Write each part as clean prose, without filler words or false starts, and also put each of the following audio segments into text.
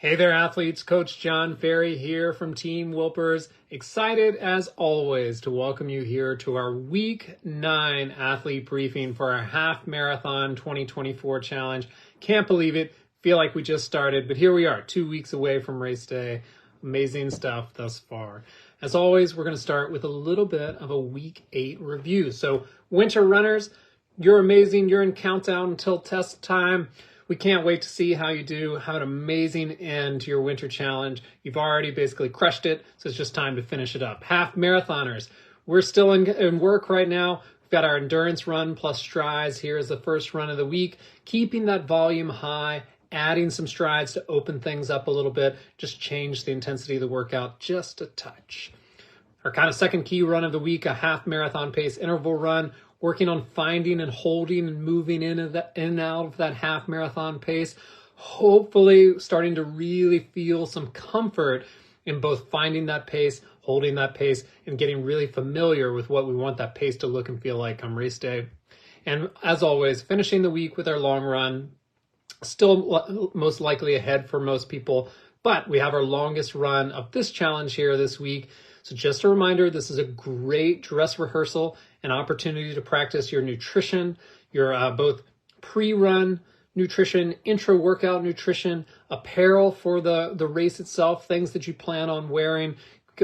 Hey there, athletes. Coach John Ferry here from Team Wilpers. Excited as always to welcome you here to our Week 9 athlete briefing for our Half Marathon 2024 challenge. Can't believe it. Feel like we just started, but here we are, 2 weeks away from race day. Amazing stuff thus far. As always, we're going to start with a little bit of a Week 8 review. So, winter runners, you're amazing. You're in countdown until test time. We can't wait to see how you do. Have an amazing end to your winter challenge. You've already basically crushed it, so it's just time to finish it up. Half marathoners, we're still in work right now. We've got our endurance run plus strides. Here is the first run of the week. Keeping that volume high, adding some strides to open things up a little bit. Just change the intensity of the workout just a touch. Our kind of second key run of the week, a half marathon pace interval run. Working on finding and holding and moving in and out of that half marathon pace. Hopefully starting to really feel some comfort in both finding that pace, holding that pace, and getting really familiar with what we want that pace to look and feel like on race day. And as always, finishing the week with our long run, still most likely ahead for most people, but we have our longest run of this challenge here this week. So just a reminder, this is a great dress rehearsal, an opportunity to practice your nutrition, your both pre-run nutrition, intra-workout nutrition, apparel for the race itself, things that you plan on wearing.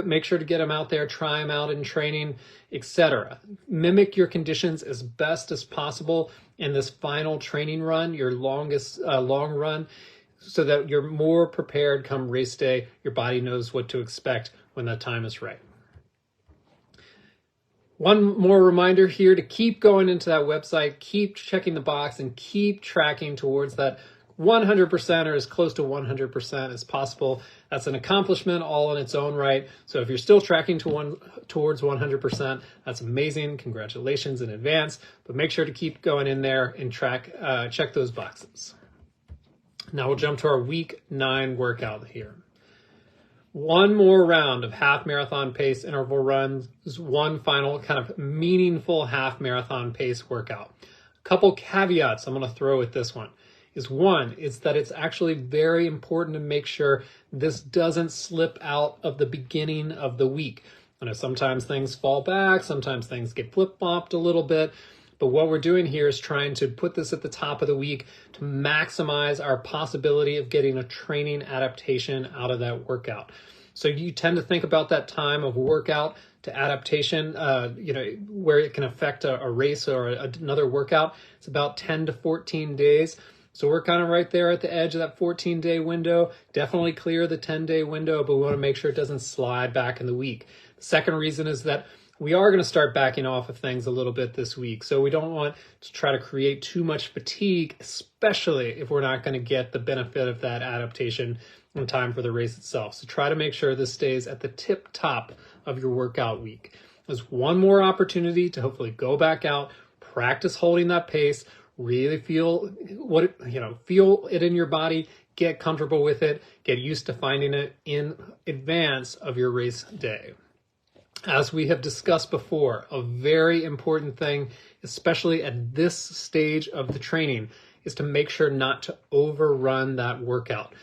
Make sure to get them out there, try them out in training, etc. Mimic your conditions as best as possible in this final training run, your longest long run, so that you're more prepared come race day. Your body knows what to expect when that time is right. One more reminder here to keep going into that website, keep checking the box, and keep tracking towards that 100% or as close to 100% as possible. That's an accomplishment all in its own right. So if you're still tracking towards 100%, that's amazing. Congratulations in advance. But make sure to keep going in there and check those boxes. Now we'll jump to our Week 9 workout here. One more round of half marathon pace interval runs, one final kind of meaningful half marathon pace workout. A couple caveats I'm going to throw at this one is that it's actually very important to make sure this doesn't slip out of the beginning of the week. I know sometimes things fall back, sometimes things get flip-flopped a little bit. But what we're doing here is trying to put this at the top of the week to maximize our possibility of getting a training adaptation out of that workout. So you tend to think about that time of workout to adaptation, where it can affect a race or another workout. It's about 10 to 14 days. So we're kind of right there at the edge of that 14-day window. Definitely clear the 10-day window, but we want to make sure it doesn't slide back in the week. The second reason is that we are going to start backing off of things a little bit this week. So we don't want to try to create too much fatigue, especially if we're not going to get the benefit of that adaptation in time for the race itself. So try to make sure this stays at the tip top of your workout week. There's one more opportunity to hopefully go back out, practice holding that pace, really feel feel it in your body, get comfortable with it, get used to finding it in advance of your race day. As we have discussed before, a very important thing, especially at this stage of the training, is to make sure not to overrun that workout.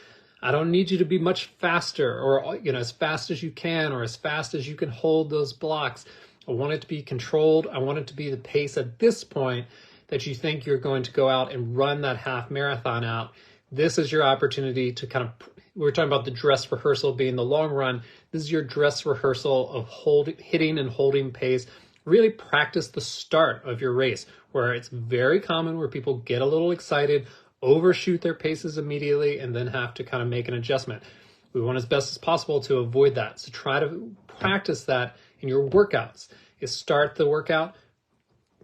I don't need you to be much faster or as fast as you can or as fast as you can hold those blocks. I want it to be controlled. I want it to be the pace at this point that you think you're going to go out and run that half marathon out. This is your opportunity to kind of, we're talking about the dress rehearsal being the long run. This is your dress rehearsal of hitting and holding pace. Really practice the start of your race, where it's very common where people get a little excited, overshoot their paces immediately, and then have to kind of make an adjustment. We want as best as possible to avoid that. So try to practice that in your workouts. Is start the workout,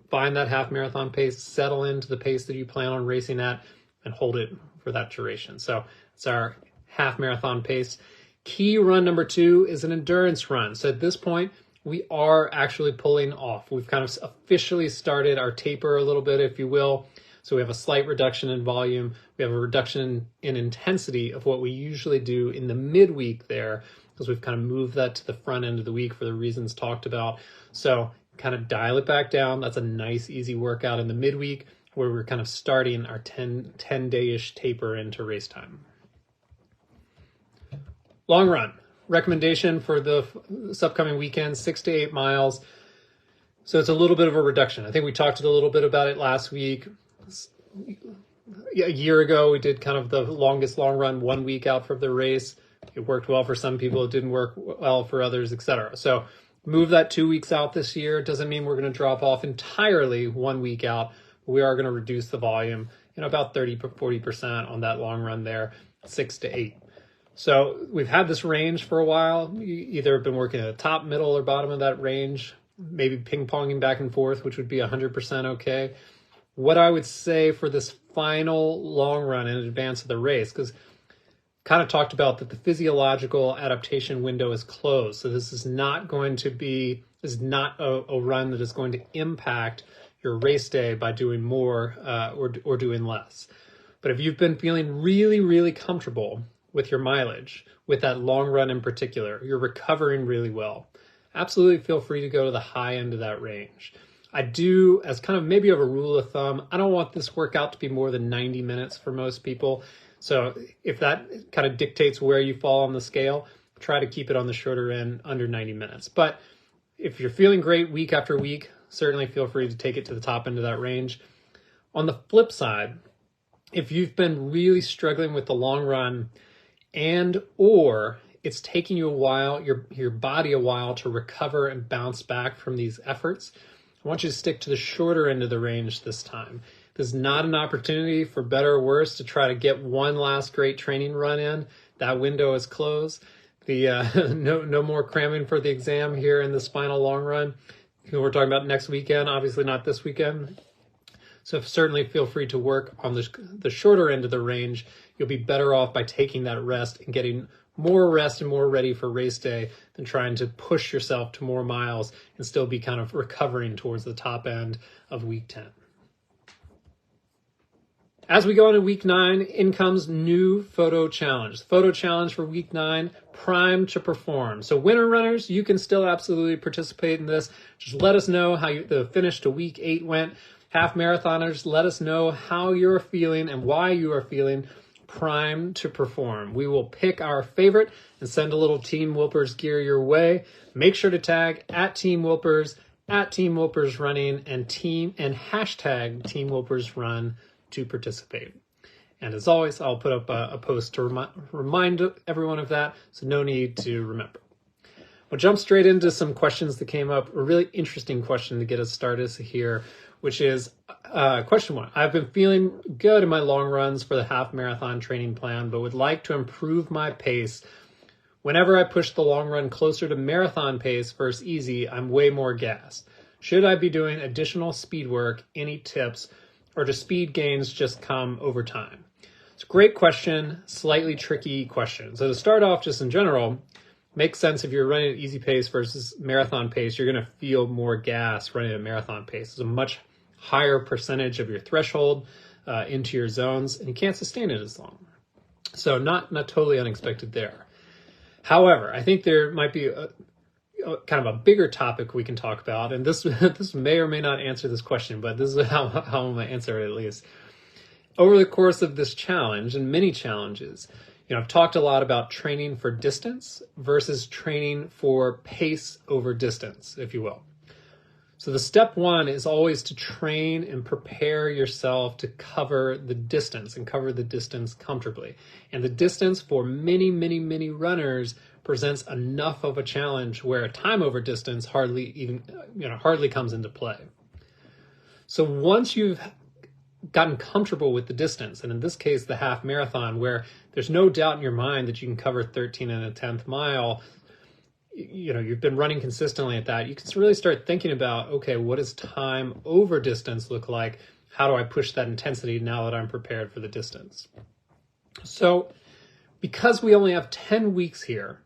find that half marathon pace, settle into the pace that you plan on racing at, and hold it for that duration. So it's our half marathon pace. Key run number 2 is an endurance run. So at this point, we are actually pulling off. We've kind of officially started our taper a little bit, if you will. So we have a slight reduction in volume. We have a reduction in intensity of what we usually do in the midweek there, because we've kind of moved that to the front end of the week for the reasons talked about. So kind of dial it back down. That's a nice, easy workout in the midweek where we're kind of starting our 10-day-ish taper into race time. Long run. Recommendation for this upcoming weekend, 6 to 8 miles. So it's a little bit of a reduction. I think we talked a little bit about it last week. A year ago, we did kind of the longest long run 1 week out from the race. It worked well for some people. It didn't work well for others, etc. So move that 2 weeks out this year. It doesn't mean we're going to drop off entirely 1 week out. We are going to reduce the volume, about 30 to 40% on that long run there, 6 to 8. So we've had this range for a while. You either have been working at the top, middle, or bottom of that range, maybe ping-ponging back and forth, which would be 100% okay. What I would say for this final long run in advance of the race, because kind of talked about that the physiological adaptation window is closed. So this is not going to be, this is not a run that is going to impact your race day by doing more or doing less. But if you've been feeling really, really comfortable with your mileage, with that long run in particular, you're recovering really well, absolutely feel free to go to the high end of that range. I do, as kind of maybe of a rule of thumb, I don't want this workout to be more than 90 minutes for most people. So if that kind of dictates where you fall on the scale, try to keep it on the shorter end, under 90 minutes. But if you're feeling great week after week, certainly feel free to take it to the top end of that range. On the flip side, if you've been really struggling with the long run or it's taking you a while, your body a while to recover and bounce back from these efforts, I want you to stick to the shorter end of the range this time. This is not an opportunity, for better or worse, to try to get one last great training run in. That window is closed. No more cramming for the exam here in this final long run. We're talking about next weekend, obviously not this weekend. So certainly feel free to work on the shorter end of the range. You'll be better off by taking that rest and getting more rest and more ready for race day than trying to push yourself to more miles and still be kind of recovering towards the top end of week 10. As we go into week 9, in comes new photo challenge. The photo challenge for week 9, prime to perform. So winter runners, you can still absolutely participate in this. Just let us know how the finish to week 8 went. Half marathoners, let us know how you're feeling and why you are feeling prime to perform. We will pick our favorite and send a little Team Wilpers gear your way. Make sure to tag at Team Wilpers, at Team Wilpers Running, and hashtag Team Wilpers Run to participate. And as always, I'll put up a post to remind everyone of that, so no need to remember. We'll jump straight into some questions that came up. A really interesting question to get us started here, which is question 1. I've been feeling good in my long runs for the half marathon training plan, but would like to improve my pace. Whenever I push the long run closer to marathon pace versus easy, I'm way more gassed. Should I be doing additional speed work? Any tips? Or do speed gains just come over time? It's a great question, slightly tricky question. So to start off, just in general, makes sense if you're running at easy pace versus marathon pace, you're going to feel more gas running at marathon pace. It's a much higher percentage of your threshold into your zones, and you can't sustain it as long. So not totally unexpected there. However, I think there might be kind of a bigger topic we can talk about, and this may or may not answer this question, but this is how I'm going to answer it at least. Over the course of this challenge and many challenges, I've talked a lot about training for distance versus training for pace over distance, if you will. So the step 1 is always to train and prepare yourself to cover the distance and cover the distance comfortably. And the distance for many, many, many runners presents enough of a challenge where time over distance hardly comes into play. So once you've gotten comfortable with the distance, and in this case, the half marathon, where there's no doubt in your mind that you can cover 13 1/10 mile, you've been running consistently at that, you can really start thinking about, okay, what does time over distance look like? How do I push that intensity now that I'm prepared for the distance? So because we only have 10 weeks here,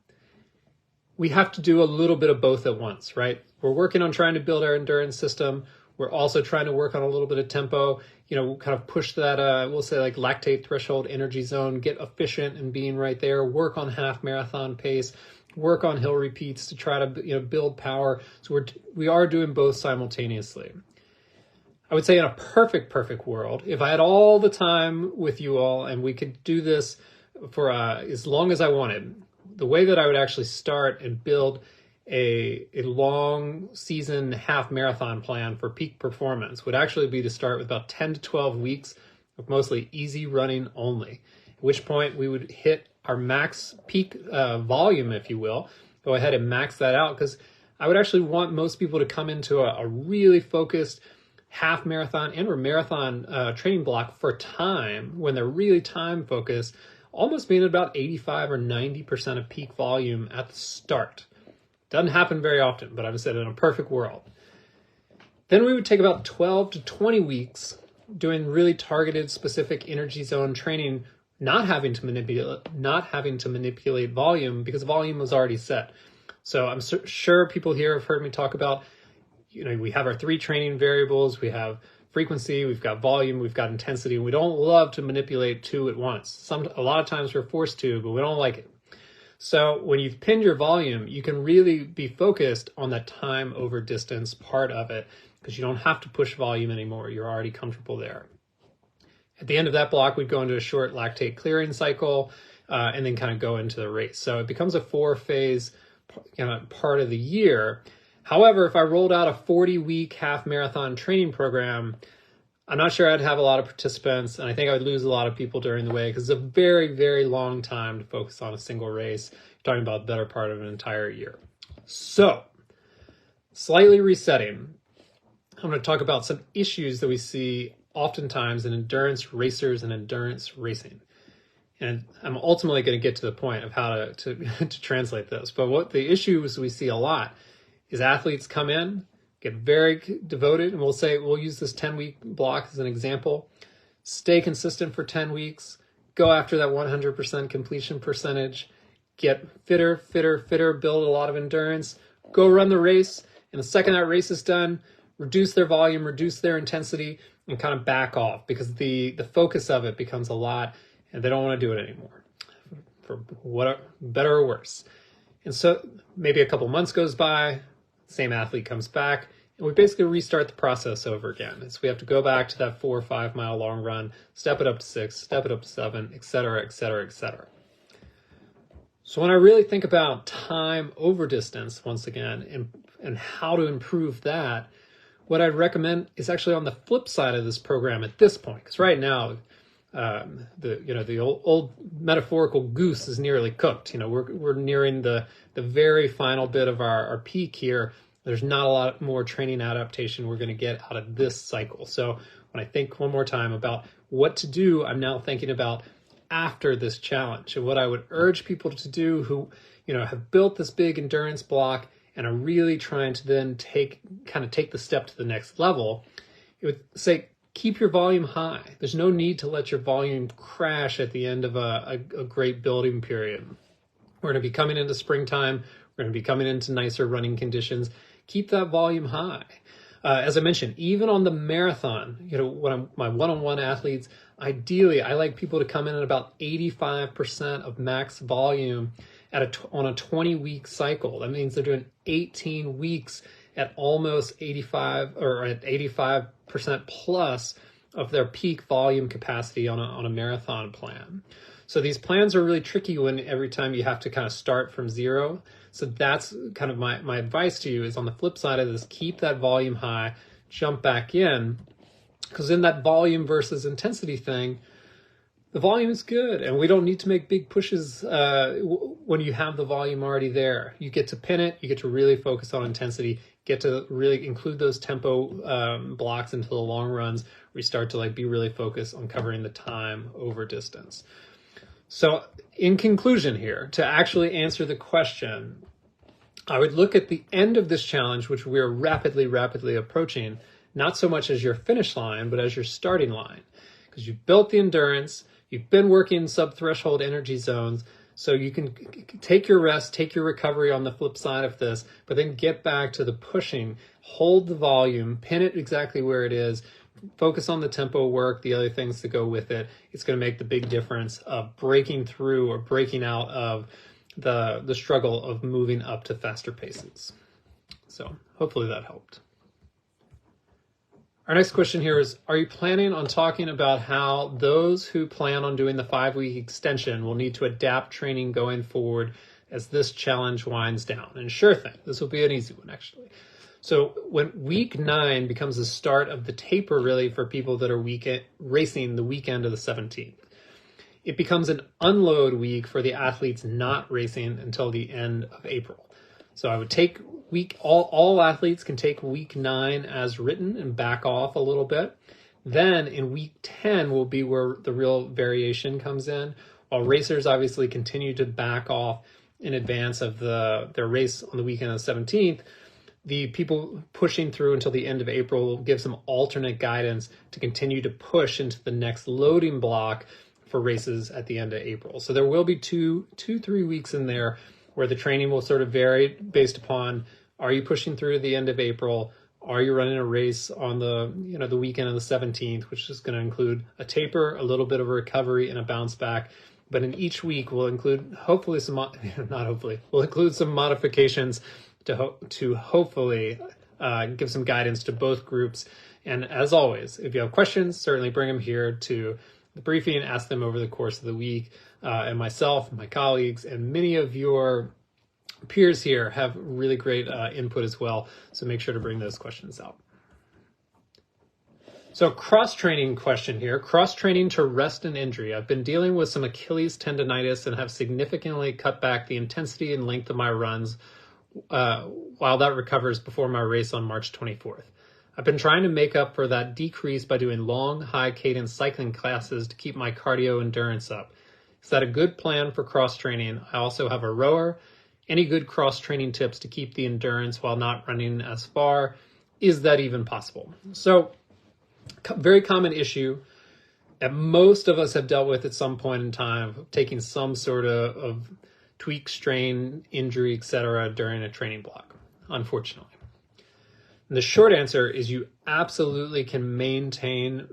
we have to do a little bit of both at once, right? We're working on trying to build our endurance system. We're also trying to work on a little bit of tempo, kind of push that, we'll say like lactate threshold energy zone, get efficient in being right there, work on half marathon pace, work on hill repeats to try to, build power. So we are doing both simultaneously. I would say in a perfect world, if I had all the time with you all and we could do this for as long as I wanted, the way that I would actually start and build a long season half marathon plan for peak performance would actually be to start with about 10 to 12 weeks of mostly easy running only, at which point we would hit our max peak volume, if you will, go ahead and max that out, because I would actually want most people to come into a really focused half marathon and or marathon training block for time when they're really time focused, almost being about 85 or 90% of peak volume at the start. Doesn't happen very often, but I would say in a perfect world. Then we would take about 12 to 20 weeks doing really targeted, specific energy zone training, not having to manipulate volume because volume was already set. So I'm sure people here have heard me talk about, we have our 3 training variables. We have frequency, we've got volume, we've got intensity, and we don't love to manipulate 2 at once. A lot of times we're forced to, but we don't like it. So when you've pinned your volume, you can really be focused on that time over distance part of it, because you don't have to push volume anymore. You're already comfortable there. At the end of that block, we'd go into a short lactate clearing cycle and then kind of go into the race. So it becomes a 4-phase part of the year. However, if I rolled out a 40-week half marathon training program, I'm not sure I'd have a lot of participants, and I think I would lose a lot of people during the way, because it's a very, very long time to focus on a single race. You're talking about the better part of an entire year. So, slightly resetting, I'm going to talk about some issues that we see oftentimes in endurance racers and endurance racing. And I'm ultimately going to get to the point of how to translate this. But what the issues we see a lot is athletes come in, get very devoted, and we'll use this 10-week block as an example, stay consistent for 10 weeks, go after that 100% completion percentage, get fitter, build a lot of endurance, go run the race, and the second that race is done, reduce their volume, reduce their intensity, and kind of back off, because the focus of it becomes a lot, and they don't want to do it anymore, for what better or worse. And so maybe a couple months goes by, same athlete comes back, and we basically restart the process over again. And so we have to go back to that 4 or 5 mile long run, step it up to 6, step it up to 7, et cetera, et cetera, et cetera. So when I really think about time over distance, once again, and how to improve that, what I'd recommend is actually on the flip side of this program at this point. Because right now, the old metaphorical goose is nearly cooked. We're nearing the very final bit of our peak here. There's not a lot more training adaptation we're going to get out of this cycle. So when I think one more time about what to do, I'm now thinking about after this challenge. And what I would urge people to do who, have built this big endurance block and are really trying to then take the step to the next level, it would say, keep your volume high. There's no need to let your volume crash at the end of a great building period. We're going to be coming into springtime. We're going to be coming into nicer running conditions. Keep that volume high. As I mentioned, even on the marathon, when my one-on-one athletes, ideally, I like people to come in at about 85% of max volume on a 20-week cycle. That means they're doing 18 weeks at almost 85 or at 85% plus of their peak volume capacity on a marathon plan. So these plans are really tricky when every time you have to kind of start from zero. So that's kind of my advice to you is on the flip side of this, keep that volume high, jump back in, because in that volume versus intensity thing, the volume is good, and we don't need to make big pushes when you have the volume already there. You get to pin it, you get to really focus on intensity, get to really include those tempo blocks into the long runs where you start to be really focused on covering the time over distance. So in conclusion here, to actually answer the question, I would look at the end of this challenge, which we're rapidly approaching, not so much as your finish line, but as your starting line, because you've built the endurance, you've been working sub-threshold energy zones, so you can take your rest, take your recovery on the flip side of this, but then get back to the pushing, hold the volume, pin it exactly where it is, focus on the tempo work, the other things that go with it. It's going to make the big difference of breaking through or breaking out of the struggle of moving up to faster paces. So hopefully that helped. Our next question here is, are you planning on talking about how those who plan on doing the 5-week extension will need to adapt training going forward as this challenge winds down. And sure thing, this will be an easy one actually. So when week 9 becomes the start of the taper really for people that are racing the weekend of the 17th, it becomes an unload week for the athletes not racing until the end of April. So I would take all athletes can take week 9 as written and back off a little bit. Then in week 10 will be where the real variation comes in, while racers obviously continue to back off in advance of their race on the weekend of the 17th. The people pushing through until the end of April will give some alternate guidance to continue to push into the next loading block for races at the end of April. So there will be 3 weeks in there where the training will sort of vary based upon, are you pushing through to the end of April? Are you running a race on the weekend of the 17th, which is going to include a taper, a little bit of a recovery, and a bounce back. But in each week, we'll include we'll include some modifications to hopefully give some guidance to both groups. And as always, if you have questions, certainly bring them here to the briefing, ask them over the course of the week. And myself, my colleagues, and many of your peers here have really great input as well. So make sure to bring those questions out. So cross-training question here, cross-training to rest and injury. I've been dealing with some Achilles tendonitis and have significantly cut back the intensity and length of my runs while that recovers before my race on March 24th. I've been trying to make up for that decrease by doing long, high cadence cycling classes to keep my cardio endurance up. Is that a good plan for cross-training? I also have a rower. Any good cross-training tips to keep the endurance while not running as far? Is that even possible? So, very common issue that most of us have dealt with at some point in time, taking some sort of tweak, strain, injury, etc. during a training block, unfortunately. And the short answer is you absolutely can maintain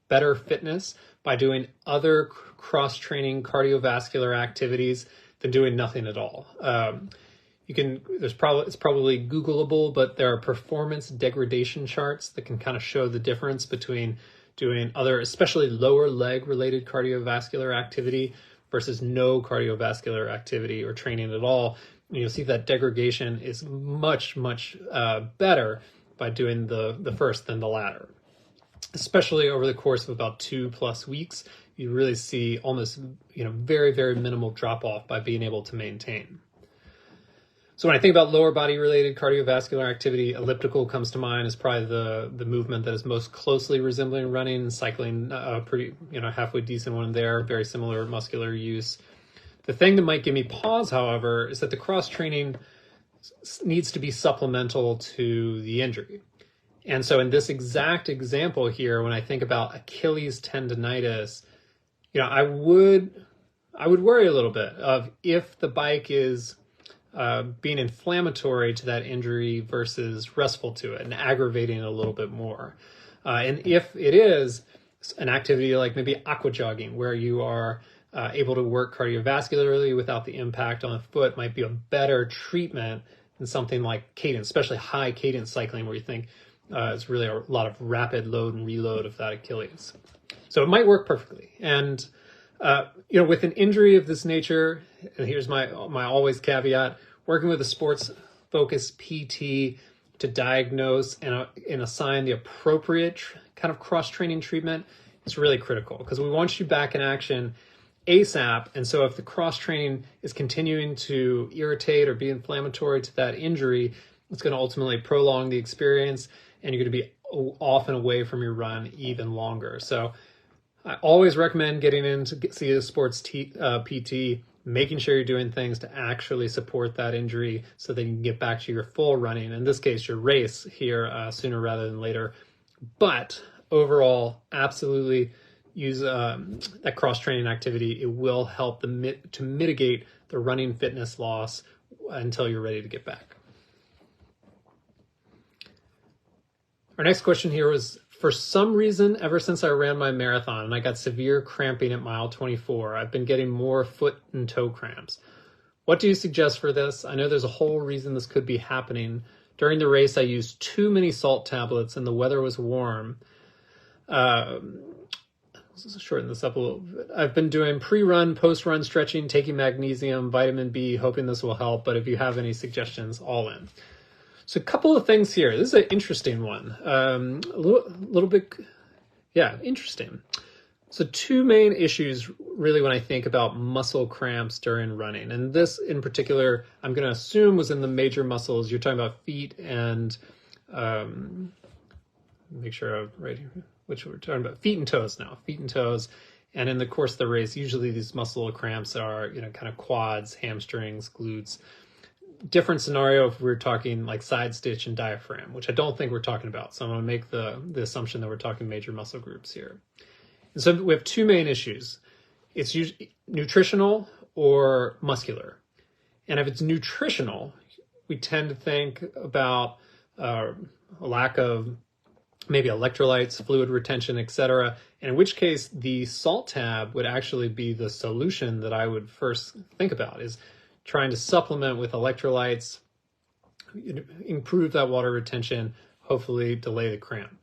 better fitness by doing other cross-training cardiovascular activities than doing nothing at all. It's probably Googleable, but there are performance degradation charts that can kind of show the difference between doing other, especially lower leg related cardiovascular activity versus no cardiovascular activity or training at all. And you'll see that degradation is much better by doing the first than the latter. Especially over the course of about 2+ weeks, you really see almost very minimal drop off by being able to maintain. So when I think about lower body related cardiovascular activity, elliptical comes to mind as probably the movement that is most closely resembling running. Cycling, pretty halfway decent one there, very similar muscular use. The thing that might give me pause, however, is that the cross training needs to be supplemental to the injury. And so in this exact example here, when I think about Achilles tendonitis, I would worry a little bit of if the bike is being inflammatory to that injury versus restful to it and aggravating it a little bit more. And if it is an activity like maybe aqua jogging, where you are able to work cardiovascularly without the impact on the foot, might be a better treatment than something like cadence, especially high cadence cycling, where you think it's really a lot of rapid load and reload of that Achilles. So it might work perfectly. And with an injury of this nature, and here's my always caveat, working with a sports-focused PT to diagnose and assign the appropriate kind of cross-training treatment is really critical, because we want you back in action ASAP. And so if the cross-training is continuing to irritate or be inflammatory to that injury, it's going to ultimately prolong the experience, and you're going to be off and away from your run even longer. So I always recommend getting in to see a sports PT, making sure you're doing things to actually support that injury so that you can get back to your full running, in this case, your race here sooner rather than later. But overall, absolutely use that cross-training activity. It will help to mitigate the running fitness loss until you're ready to get back. Our next question here was, for some reason, ever since I ran my marathon and I got severe cramping at mile 24, I've been getting more foot and toe cramps. What do you suggest for this? I know there's a whole reason this could be happening. During the race, I used too many salt tablets and the weather was warm. shorten this up a little bit. I've been doing pre-run, post-run stretching, taking magnesium, vitamin B, hoping this will help. But if you have any suggestions, all in. So a couple of things here. This is an interesting one. A little bit, yeah, interesting. So two main issues really when I think about muscle cramps during running. And this in particular, I'm going to assume was in the major muscles. You're talking about feet and, make sure I'm right here, which we're talking about, feet and toes now, feet and toes. And in the course of the race, usually these muscle cramps are, kind of quads, hamstrings, glutes. Different scenario if we're talking like side stitch and diaphragm, which I don't think we're talking about. So I'm going to make the assumption that we're talking major muscle groups here. And so we have two main issues. It's usually nutritional or muscular. And if it's nutritional, we tend to think about a lack of maybe electrolytes, fluid retention, etc. And in which case the salt tab would actually be the solution that I would first think about, is trying to supplement with electrolytes, improve that water retention, hopefully delay the cramp.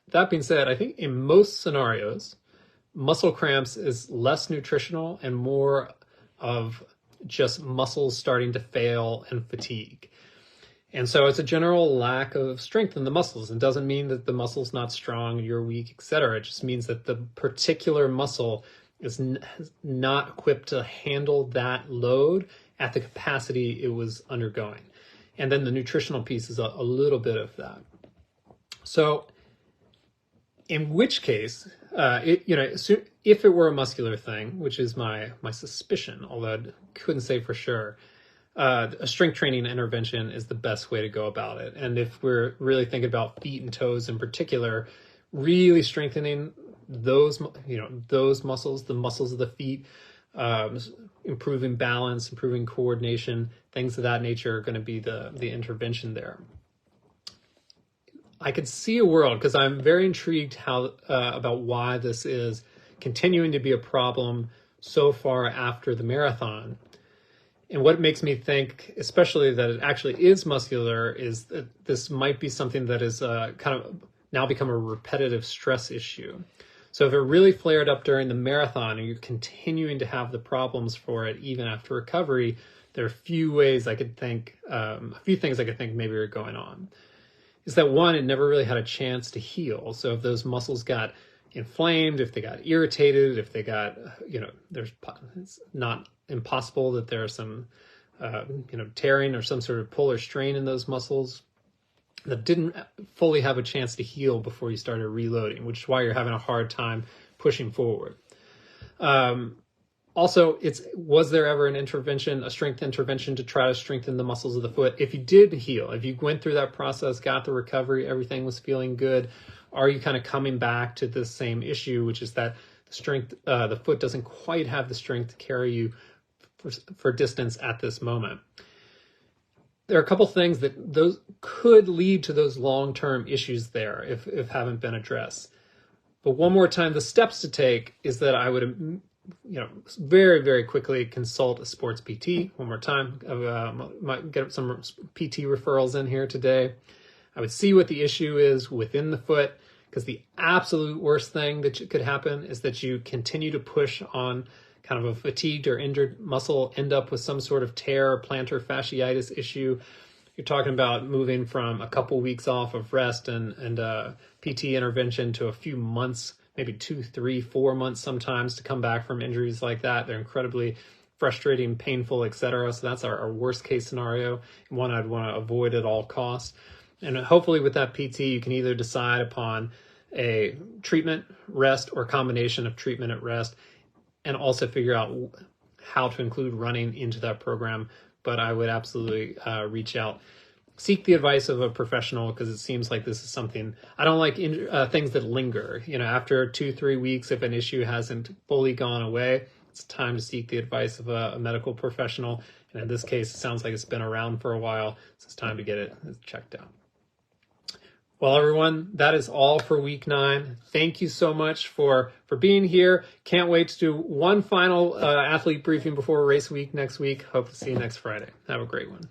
That being said, I think in most scenarios, muscle cramps is less nutritional and more of just muscles starting to fail and fatigue. And so it's a general lack of strength in the muscles. It doesn't mean that the muscle's not strong, you're weak, etc. It just means that the particular muscle is not equipped to handle that load at the capacity it was undergoing. And then the nutritional piece is a little bit of that. So in which case, if it were a muscular thing, which is my suspicion, although I couldn't say for sure, a strength training intervention is the best way to go about it. And if we're really thinking about feet and toes in particular, really strengthening those muscles, the muscles of the feet, improving balance, improving coordination, things of that nature are going to be the intervention there. I could see a world, because I'm very intrigued about why this is continuing to be a problem so far after the marathon. And what makes me think, especially that it actually is muscular, is that this might be something that is kind of now become a repetitive stress issue. So if it really flared up during the marathon and you're continuing to have the problems for it even after recovery, there are a few things I could think maybe are going on. Is that one, it never really had a chance to heal. So if those muscles got inflamed, if they got irritated, if they got, it's not impossible that there are some, tearing or some sort of pull or strain in those muscles that didn't fully have a chance to heal before you started reloading, which is why you're having a hard time pushing forward. Also, was there ever a strength intervention to try to strengthen the muscles of the foot? If you did heal, if you went through that process, got the recovery, everything was feeling good, are you kind of coming back to the same issue, which is that the foot doesn't quite have the strength to carry you for distance at this moment? There are a couple things that those could lead to those long-term issues there if haven't been addressed. But one more time, the steps to take is that I would, very, very quickly consult a sports PT. One more time, might get some PT referrals in here today. I would see what the issue is within the foot, because the absolute worst thing that could happen is that you continue to push on kind of a fatigued or injured muscle, end up with some sort of tear or plantar fasciitis issue. You're talking about moving from a couple weeks off of rest and PT intervention to a few months, maybe 2, 3, 4 months sometimes to come back from injuries like that. They're incredibly frustrating, painful, etc. So that's our worst case scenario, one I'd want to avoid at all costs. And hopefully with that PT, you can either decide upon a treatment, rest, or combination of treatment and rest, and also figure out how to include running into that program. But I would absolutely reach out, seek the advice of a professional, because it seems like this is something, I don't like things that linger. After 2-3 weeks, if an issue hasn't fully gone away, it's time to seek the advice of a medical professional. And in this case, it sounds like it's been around for a while, so it's time to get it checked out. Well, everyone, that is all for week 9. Thank you so much for being here. Can't wait to do one final athlete briefing before race week next week. Hope to see you next Friday. Have a great one.